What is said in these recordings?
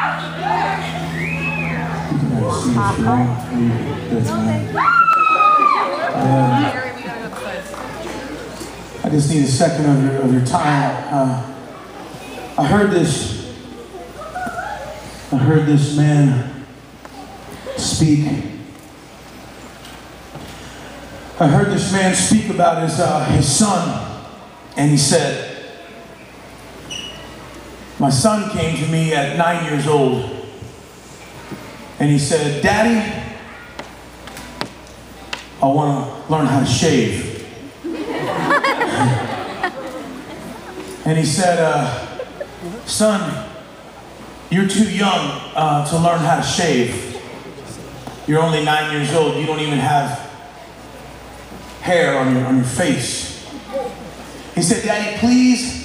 I just need a second of your time. I heard this man speak. I heard this man speak about his son, and he said, my son came to me at 9 years old, and he said, Daddy, I want to learn how to shave. And he said, son, you're too young to learn how to shave. You're only 9 years old. You don't even have hair on your face. He said, Daddy, please,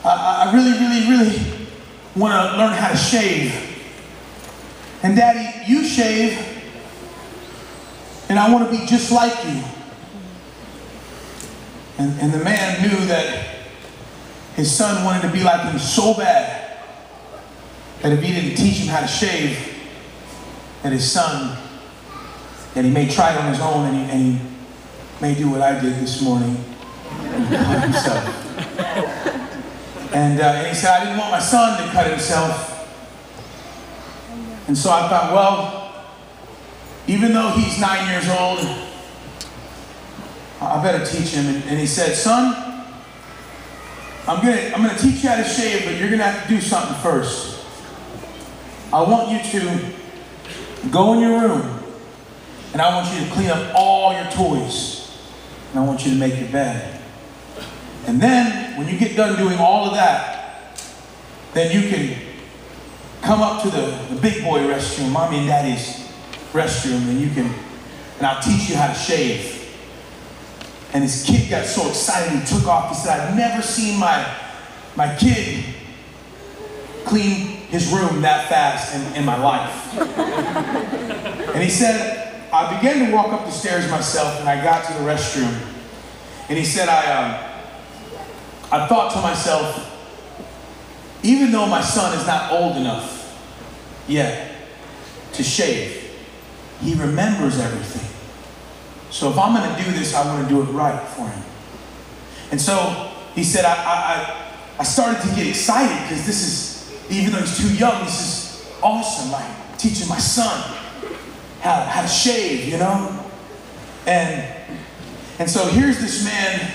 I really want to learn how to shave. And Daddy, you shave, and I want to be just like you. And the man knew that his son wanted to be like him so bad that if he didn't teach him how to shave, that his son, that he may try it on his own, and he may do what I did this morning and cut himself. And he said, I didn't want my son to cut himself. And so I thought, well, even though he's 9 years old, I better teach him. And he said, son, I'm gonna teach you how to shave, but you're gonna have to do something first. I want you to go in your room, and I want you to clean up all your toys, and I want you to make your bed. And then, when you get done doing all of that, then you can come up to the big boy restroom, mommy and daddy's restroom, and I'll teach you how to shave. And his kid got so excited, he took off. He said, I've never seen my kid clean his room that fast in my life. And he said, I began to walk up the stairs myself, and I got to the restroom. And he said, I thought to myself, even though my son is not old enough yet to shave, he remembers everything. So if I'm going to do this, I want to do it right for him. And so he said, I started to get excited because this is, even though he's too young, this is awesome. Like teaching my son how to shave, you know? And so here's this man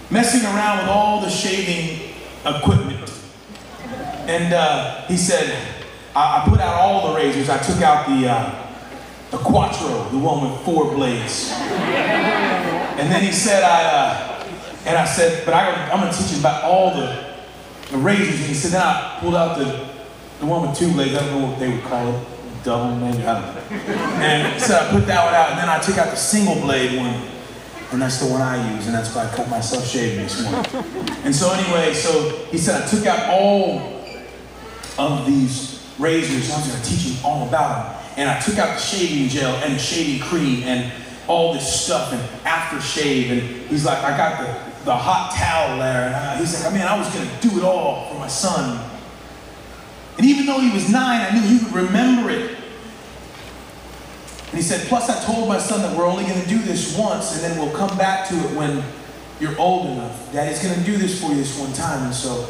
messing around with all the shaving equipment. And he said, I put out all the razors. I took out the Quattro, the one with 4 blades. And then he said, I said, but I'm going to teach you about all the razors. And he said, then I pulled out the one with 2 blades. I don't know what they would call it. Double, maybe, I don't know. And so I put that one out, and then I took out the single blade one. And that's the one I use, and that's why I cut myself shaving this morning. And so anyway, so he said I took out all of these razors. I was going to teach him all about them. And I took out the shaving gel and the shaving cream and all this stuff and aftershave. And he's like, I got the hot towel there. And he's like, man, I was going to do it all for my son. And even though he was 9, I knew he would remember it. And he said, plus I told my son that we're only going to do this once, and then we'll come back to it when you're old enough. Daddy's going to do this for you this one time. And so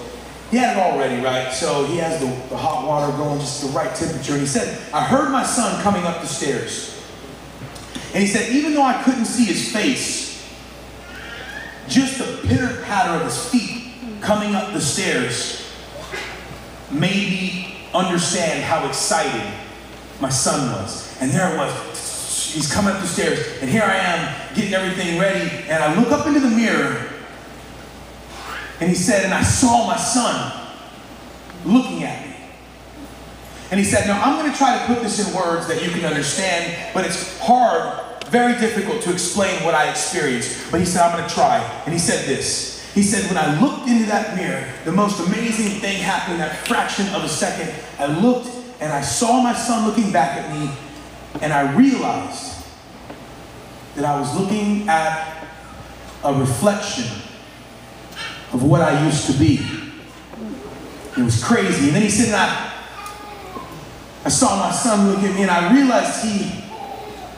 he had it all ready, right? So he has the hot water going, just the right temperature. And he said, I heard my son coming up the stairs. And he said, even though I couldn't see his face, just the pitter-patter of his feet coming up the stairs made me understand how excited my son was. And there it was. He's coming up the stairs, and here I am getting everything ready, and I look up into the mirror, and he said, and I saw my son looking at me. And he said, now I'm going to try to put this in words that you can understand, but it's hard, very difficult to explain what I experienced. But he said, I'm going to try. And he said this. He said, when I looked into that mirror, the most amazing thing happened in that fraction of a second. I looked, and I saw my son looking back at me, and I realized that I was looking at a reflection of what I used to be. It was crazy. And then he said, and I saw my son look at me, and I realized he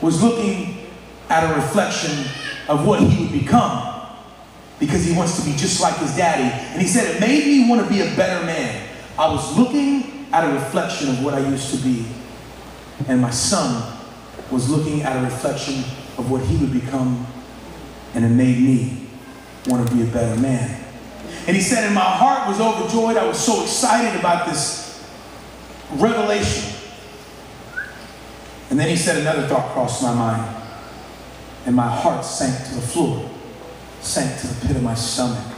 was looking at a reflection of what he would become, because he wants to be just like his daddy. And he said, it made me want to be a better man. I was looking at a reflection of what I used to be, and my son was looking at a reflection of what he would become, and it made me want to be a better man. And he said, and my heart was overjoyed. I was so excited about this revelation. And then he said, another thought crossed my mind, and my heart sank to the floor, sank to the pit of my stomach.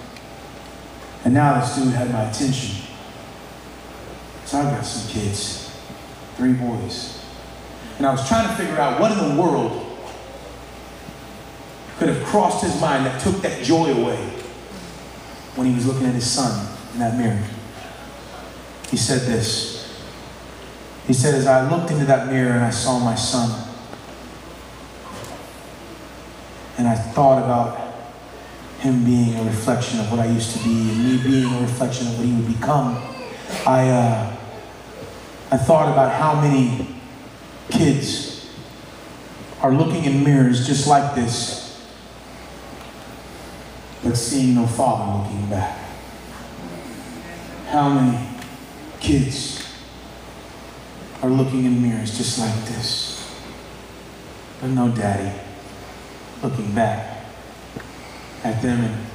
And now this dude had my attention. So I've got some kids, 3 boys. And I was trying to figure out what in the world could have crossed his mind that took that joy away when he was looking at his son in that mirror. He said this. He said, as I looked into that mirror and I saw my son, and I thought about him being a reflection of what I used to be, and me being a reflection of what he would become, I thought about how many kids are looking in mirrors just like this, but seeing no father looking back. How many kids are looking in mirrors just like this, but no daddy looking back at them. And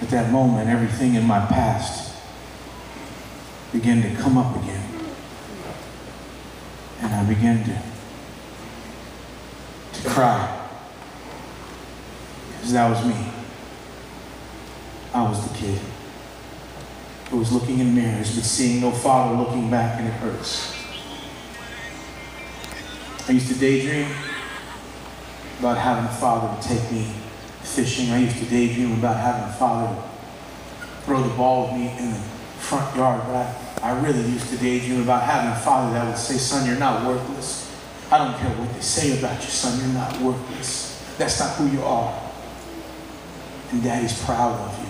at that moment, everything in my past began to come up again. And I began to cry, because that was me. I was the kid who was looking in mirrors but seeing no father looking back, and it hurts. I used to daydream about having a father to take me fishing. I used to daydream about having a father to throw the ball with me in the front yard, but I really used to daydream about having a father that would say, son, you're not worthless. I don't care what they say about you, son, you're not worthless. That's not who you are. And daddy's proud of you.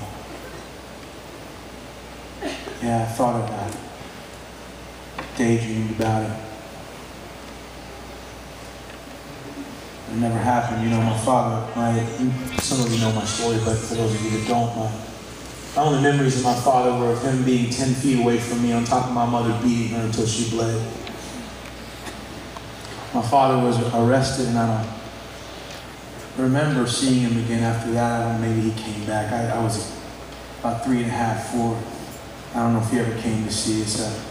Yeah, I thought about it. Daydreamed about it. It never happened. You know, my father, some of you know my story, but for those of you that don't, my only memories of my father were of him being 10 feet away from me on top of my mother, beating her until she bled. My father was arrested, and I don't remember seeing him again after that. I don't know, maybe he came back. I was about 3.5, 4. I don't know if he ever came to see us.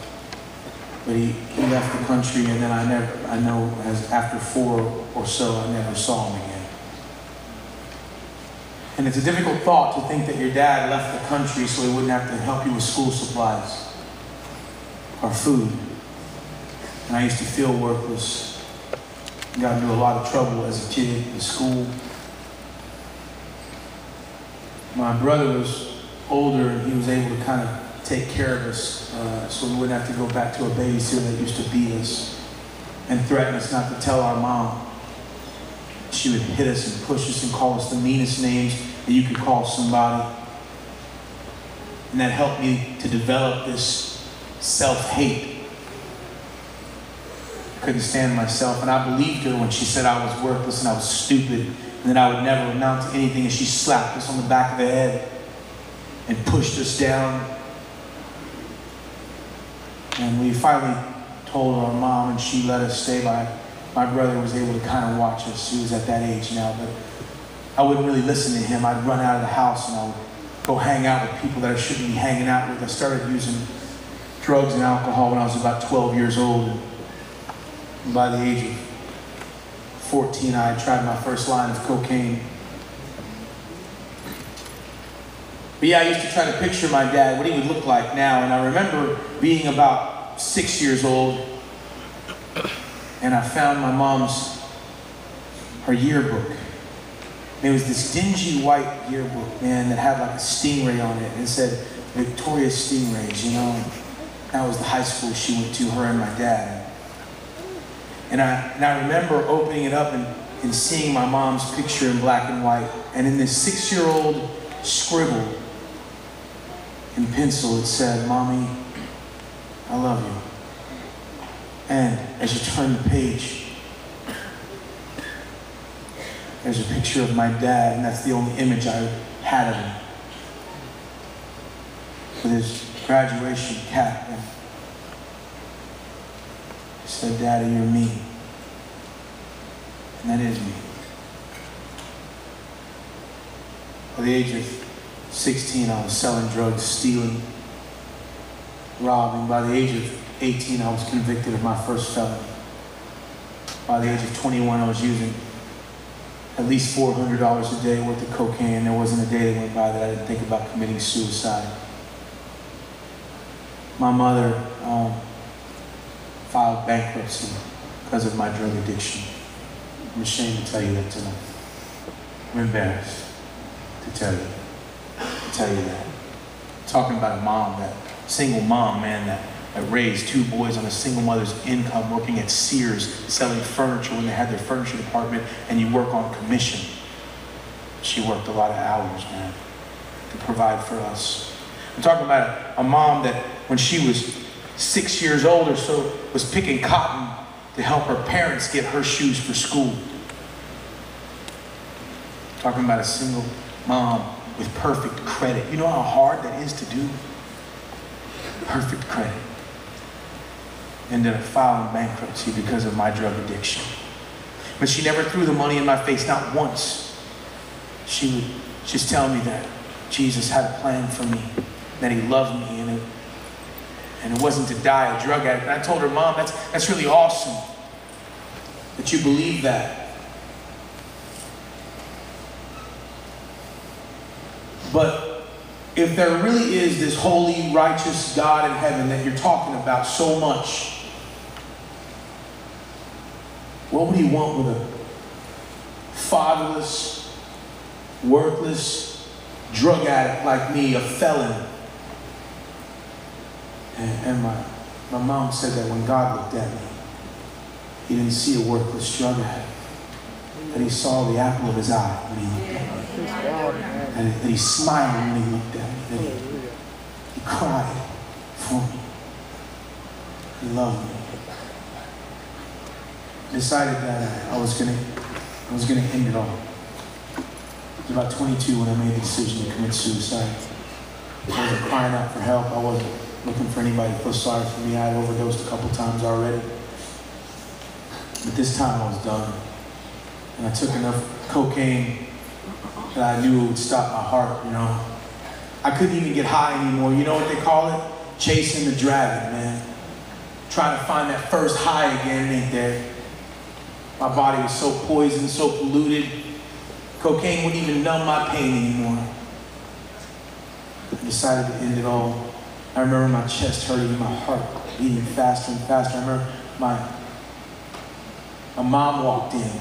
But he left the country, and then after 4 or so, I never saw him again. And it's a difficult thought to think that your dad left the country so he wouldn't have to help you with school supplies or food. And I used to feel worthless. Got into a lot of trouble as a kid in school. My brother was older, and he was able to kind of take care of us so we wouldn't have to go back to a babysitter that used to beat us and threaten us not to tell our mom. She would hit us and push us and call us the meanest names that you could call somebody. And that helped me to develop this self-hate. I couldn't stand myself, and I believed her when she said I was worthless and I was stupid and that I would never amount to anything, and she slapped us on the back of the head and pushed us down. And we finally told our mom, and she let us stay by. My brother was able to kind of watch us. He was at that age now, but I wouldn't really listen to him. I'd run out of the house and I would go hang out with people that I shouldn't be hanging out with. I started using drugs and alcohol when I was about 12 years old. And by the age of 14, I had tried my first line of cocaine. But yeah, I used to try to picture my dad, what he would look like now. And I remember being about 6 years old, and I found my mom's, her yearbook. And it was this dingy white yearbook, man, that had like a stingray on it. And it said, Victoria's Stingrays, you know. That was the high school she went to, her and my dad. And I remember opening it up and seeing my mom's picture in black and white. And in this 6-year-old scribble, In pencil, it said, "Mommy, I love you." And as you turn the page, there's a picture of my dad, and that's the only image I had of him, with his graduation cap. And he said, "Daddy, you're me." And that is me. At the age of 16, I was selling drugs, stealing, robbing. By the age of 18, I was convicted of my first felony. By the age of 21, I was using at least $400 a day worth of cocaine. There wasn't a day that went by that I didn't think about committing suicide. My mother filed bankruptcy because of my drug addiction. I'm ashamed to tell you that tonight. I'm embarrassed to tell you that. Talking about a mom, that single mom, man, that raised two boys on a single mother's income, working at Sears, selling furniture when they had their furniture department, and you work on commission. She worked a lot of hours, man, to provide for us. I'm talking about a mom that when she was 6 years old or so was picking cotton to help her parents get her shoes for school. Talking about a single mom with perfect credit. You know how hard that is to do? Perfect credit. Ended up filing bankruptcy because of my drug addiction. But she never threw the money in my face, not once. She would just tell me that Jesus had a plan for me, that he loved me, and it wasn't to die a drug addict. And I told her, "Mom, that's really awesome that you believe that. But if there really is this holy, righteous God in heaven that you're talking about so much, what would he want with a fatherless, worthless drug addict like me, a felon?" And my mom said that when God looked at me, he didn't see a worthless drug addict, that he saw the apple of his eye when he looked at me. And that he smiled when he looked at me, that he cried for me. He loved me. Decided that I was gonna end it all. I was about 22 when I made the decision to commit suicide. I wasn't crying out for help. I wasn't looking for anybody to feel sorry for me. I had overdosed a couple times already. But this time I was done. And I took enough cocaine that I knew it would stop my heart, you know. I couldn't even get high anymore. You know what they call it? Chasing the dragon, man. Trying to find that first high again, it ain't there. My body was so poisoned, so polluted. Cocaine wouldn't even numb my pain anymore. I decided to end it all. I remember my chest hurting and my heart beating faster and faster. I remember my mom walked in.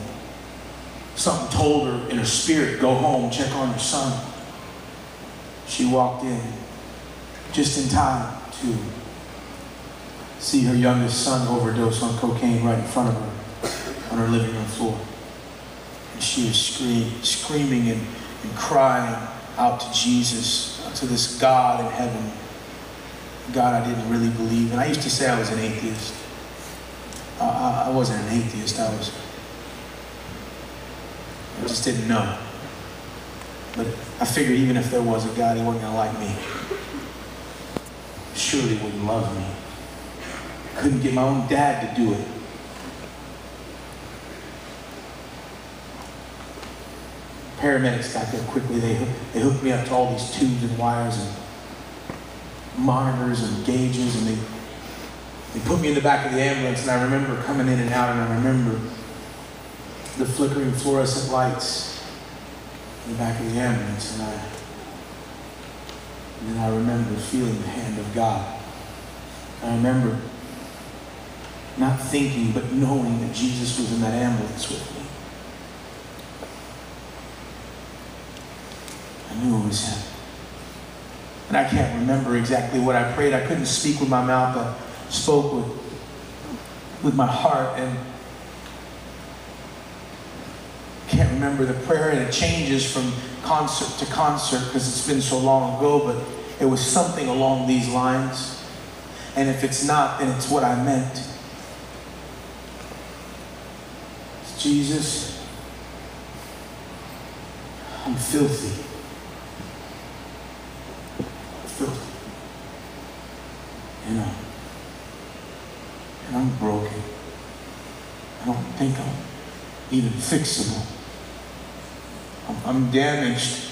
Something told her in her spirit, "Go home, check on your son." She walked in just in time to see her youngest son overdose on cocaine right in front of her on her living room floor. And she was screaming and crying out to Jesus, to this God in heaven, God I didn't really believe. And I used to say I was an atheist. I wasn't an atheist. I just didn't know. But I figured even if there was a God, he wasn't going to like me. Surely he wouldn't love me. I couldn't get my own dad to do it. Paramedics got there quickly. They hooked me up to all these tubes and wires and monitors and gauges, and they put me in the back of the ambulance, and I remember coming in and out, and I remember the flickering fluorescent lights in the back of the ambulance, and then I remember feeling the hand of God. I remember not thinking, but knowing that Jesus was in that ambulance with me. I knew it was him. And I can't remember exactly what I prayed. I couldn't speak with my mouth. I spoke with my heart, and can't remember the prayer, and it changes from concert to concert because it's been so long ago, but it was something along these lines. And if it's not, then it's what I meant. Jesus, I'm filthy. Filthy. You know. And I'm broken. I don't think I'm even fixable. I'm damaged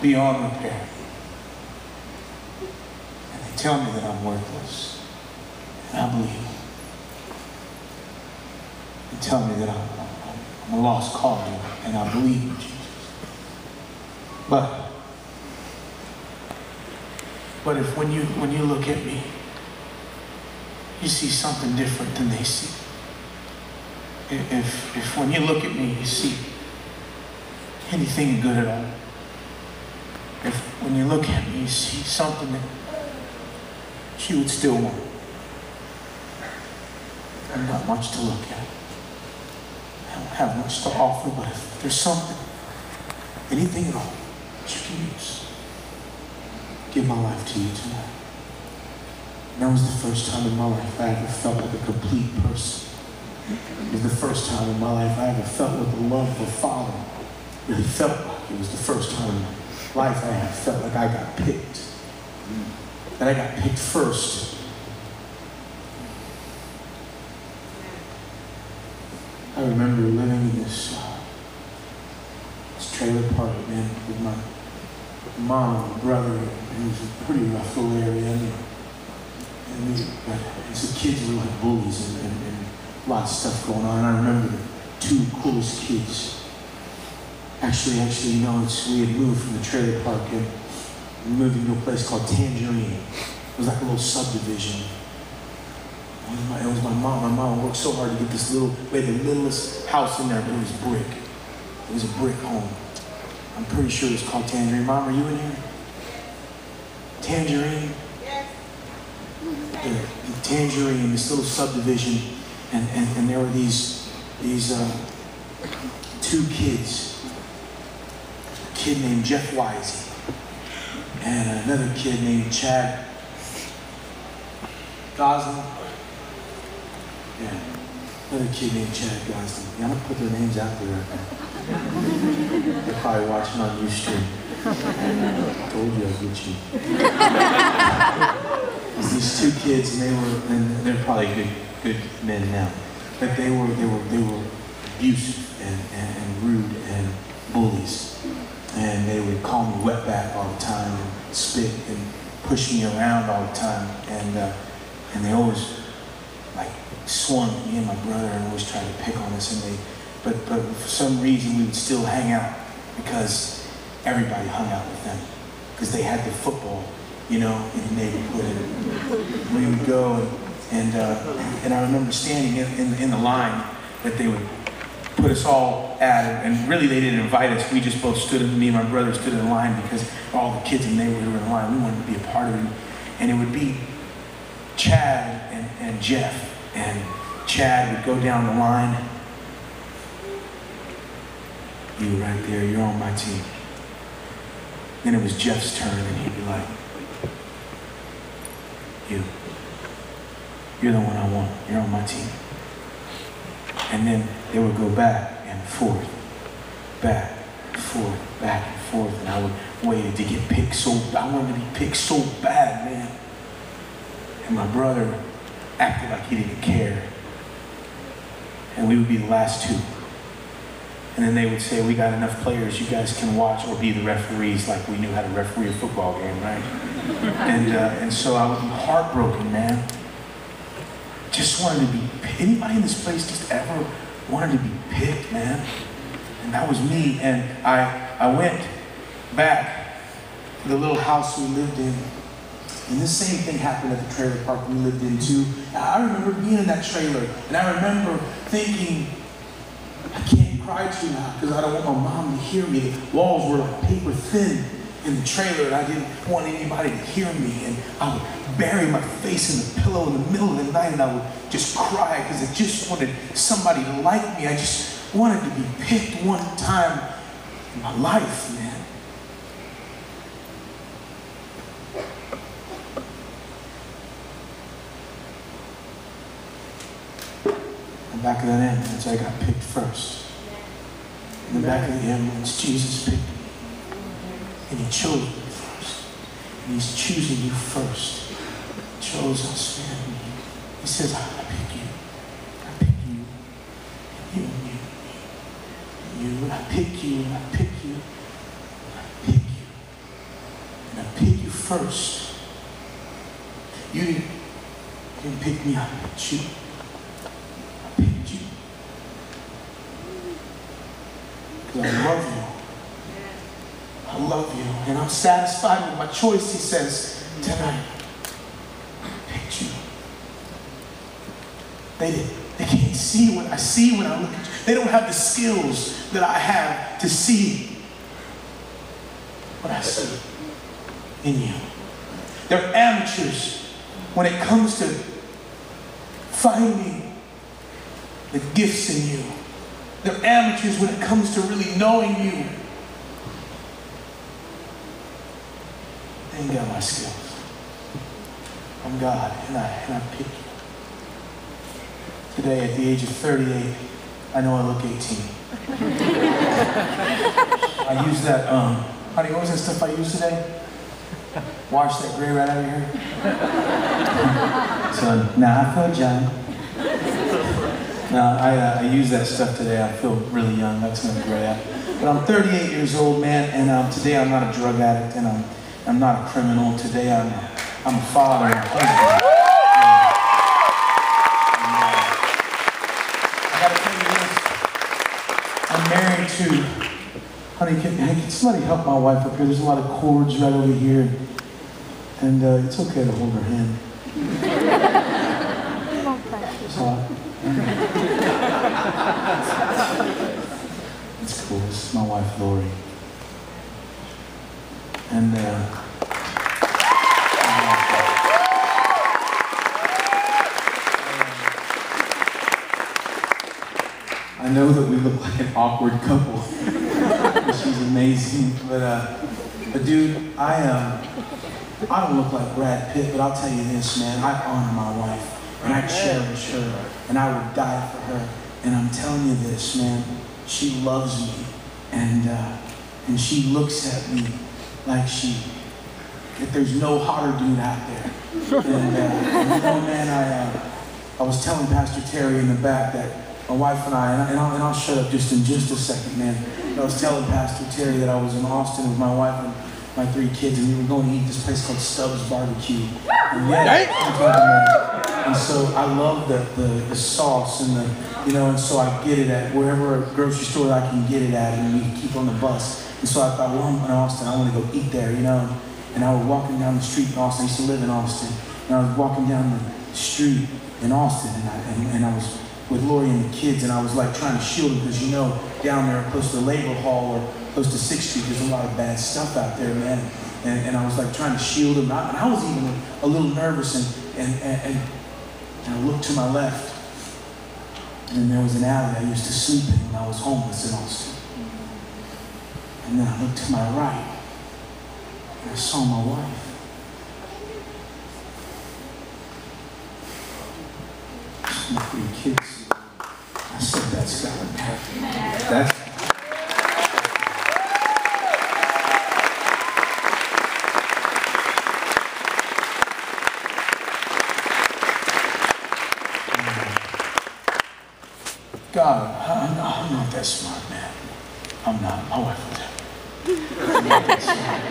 beyond repair. And they tell me that I'm worthless. And I believe them. They tell me that I'm a lost cause, and I believe in Jesus. But if when you look at me, you see something different than they see. If when you look at me, you see anything good at all. If when you look at me, you see something that you would still want. I'm not much to look at. I don't have much to offer, but if there's something, anything at all that you can use, give my life to you tonight. And that was the first time in my life I ever felt like a complete person. It was the first time in my life I ever felt what the love of a father really felt like. It was the first time in my life I ever felt like I got picked. That I got picked first. I remember living in this trailer park, man, with my mom and brother. It was a pretty rough little area. And as the kids were like bullies and lots of stuff going on. And I remember the two coolest kids. Actually, you know, we had moved from the trailer park and we moved into a place called Tangerine. It was like a little subdivision. It was my mom. My mom worked so hard to get this little, we had the littlest house in there, but it was brick. It was a brick home. I'm pretty sure it was called Tangerine. Mom, are you in here? Tangerine? Yes. The Tangerine, this little subdivision, and there were these two kids. A kid named Jeff Wisey and another kid named Chad Goslin. Yeah, another kid named Chad Goslin. Yeah, I'm gonna put their names out there right now. They're probably watching on Ustream. I told you I'd get you. These two kids, and they're probably good men now, but they were abusive and rude and bullies. And they would call me wetback all the time and spit and push me around all the time. And they always like swung at me and my brother and always tried to pick on us. But for some reason we would still hang out because everybody hung out with them because they had the football, you know, in the neighborhood. And we would go and I remember standing in the line that they would put us all at, and really they didn't invite us. We just both me and my brother stood in line because all the kids in the neighborhood were in line. We wanted to be a part of it. And it would be Chad and Jeff. And Chad would go down the line. You right there, you're on my team. Then it was Jeff's turn and he'd be like, you're the one I want. You're on my team. And then they would go back and forth, back and forth, back and forth. And I would wait to get picked I wanted to be picked so bad, man. And my brother acted like he didn't care. And we would be the last two. And then they would say, we got enough players, you guys can watch or be the referees, like we knew how to referee a football game, right? And so I would be heartbroken, man. Just wanted to be, anybody in this place just ever wanted to be picked, man? And that was me. And I went back to the little house we lived in. And the same thing happened at the trailer park we lived in too. I remember being in that trailer, and I remember thinking, I can't cry too loud because I don't want my mom to hear me. The walls were like paper thin in the trailer, and I didn't want anybody to hear me. And I would bury my face in the pillow in the middle of the night, and I would just cry because I just wanted somebody to like me. I just wanted to be picked one time in my life, man. back of that ambulance, I got picked first. In the back of the ambulance, Jesus picked me. And he chose me first. And he's choosing you first. He chose us, man. He says, I pick you. I pick you. And you and you and you. And I pick you and I pick you. And I pick you. And I pick you first. You didn't pick me, I picked you. I picked you. Because I love you. I love you. And I'm satisfied with my choice, he says, tonight. I picked you. They can't see what I see when I look at you. They don't have the skills that I have to see what I see in you. They're amateurs when it comes to finding the gifts in you. They're amateurs when it comes to really knowing you. They ain't got my skills. I'm God, and I pick you. Today, at the age of 38, I know I look 18. I use that, honey, what was that stuff I used today? Wash that gray right out of your hair. So, now I feel young. No, I use that stuff today. I feel really young. That's not gray. But I'm 38 years old, man, and today I'm not a drug addict, and I'm not a criminal. Today I'm a father and a husband. I'm married to, honey, can somebody help my wife up here? There's a lot of cords right over here. And it's okay to hold her hand. It's hot. It's cool. This is my wife, Lori. And I know that we look like an awkward couple. She's amazing, but dude, I don't look like Brad Pitt, but I'll tell you this, man. I honor my wife, and I cherish her, and I would die for her. And I'm telling you this, man. She loves me, and she looks at me like that there's no hotter dude out there. And you know, man, I was telling Pastor Terry in the back that my wife and I'll shut up just in just a second, man. I was telling Pastor Terry that I was in Austin with my wife and my 3 kids, and we were going to eat this place called Stubbs Barbecue. And and so I love the sauce and and so I get it at wherever grocery store I can get it at, and we keep on the bus. And so I thought, well, I'm in Austin, I want to go eat there, And I was walking down the street in Austin. I used to live in Austin. And I was walking down the street in Austin, and I was with Lori and the kids, and I was like trying to shield them because down there close to the Labor Hall or close to 6th Street, there's a lot of bad stuff out there, man. And I was like trying to shield them. And I was even a little nervous, and I looked to my left, and there was an alley I used to sleep in when I was homeless in Austin. And then I looked to my right, and I saw my wife. My 3 kids. I said, that's gotta happen. That's God, I'm not that smart, man. I'm not. My wife will tell me. I'm not that smart.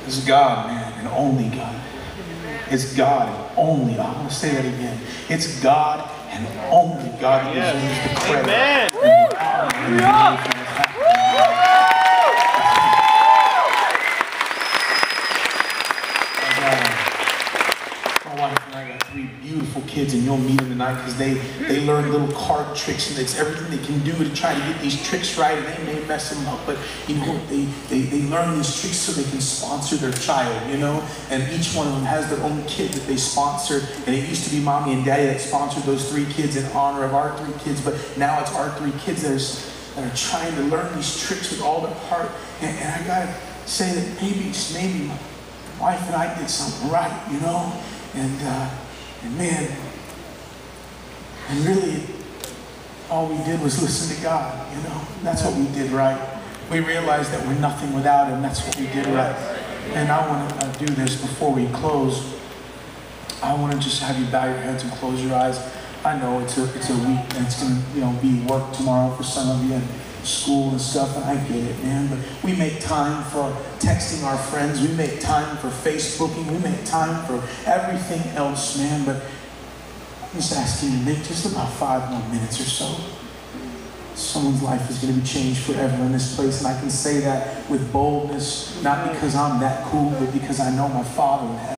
It's God, man, and only God. It's God and only. I want to say that again. It's God and only God that deserves the credit. Amen. My wife and I got 3 beautiful kids, and you'll meet them tonight because they learn little card tricks, and it's everything they can do to try to get these tricks right, and they may mess them up, but they learn these tricks so they can sponsor their child, and each one of them has their own kid that they sponsor, and it used to be mommy and daddy that sponsored those 3 kids in honor of our 3 kids, but now it's our 3 kids that are trying to learn these tricks with all their heart, and I gotta say that maybe my wife and I did something right, and man, And really, all we did was listen to God, you know? That's what we did right. We realized that we're nothing without Him. That's what we did right. And I want to do this before we close. I want to just have you bow your heads and close your eyes. I know it's a week and it's going to be work tomorrow for some of you and school and stuff, and I get it, man. But we make time for texting our friends. We make time for Facebooking. We make time for everything else, man. But I'm just asking you to make just about 5 more minutes or so. Someone's life is going to be changed forever in this place, and I can say that with boldness, not because I'm that cool, but because I know my Father in heaven.